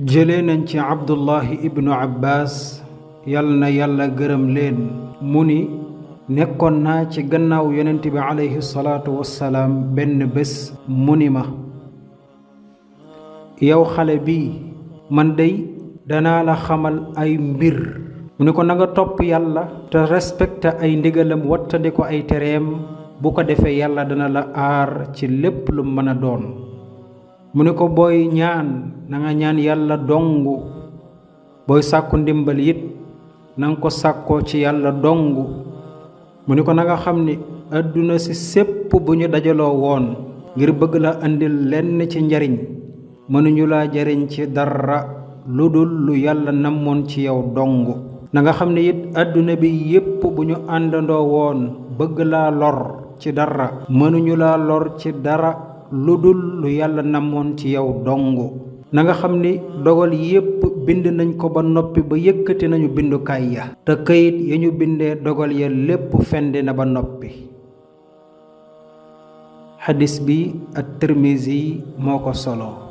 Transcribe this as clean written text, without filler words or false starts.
jëlee nañ ci abdullahi ibnu abbas yal na yàlla gërëm leen mu ni nekkoon naa ci gannaaw yonent bi alayhi salaatu wassalaam benn bés mu ni ma yow xale bi man dey danaa la xamal ay mbir mu ni ko na nga topp yàlla te respecté ay ndigalam wattandi ko ay tereem bu ko defee yàlla dana la aar ci lépp lu mën a doon mu ni ko booy ñaan na nga ñaan yàlla dongu booy sàkku ndimbal it na nga ko sàkkoo ci yàlla dongu mu ni ko na nga xam ni àdduna si sépp bu ñu dajaloo woon ngir bëgg la andil lenn ci njariñ mënuñu laa jariñ ci dara lu dul lu yàlla namoon ci yow dongu na nga xam ne it àdduna bi yépp bu ñu àndandoo woon bëgg laa lor ci dara mënuñu laa lor ci dara lu dul lu yàlla namoon ci yow dongu na nga xam ni dogal yépp bind nañ ko ba noppi ba yëkkati nañu bindukaay ya te kayit ya ñu bindee dogal ya lépp fendi na ba noppi xadis bi at-Tirmizi moo ko solo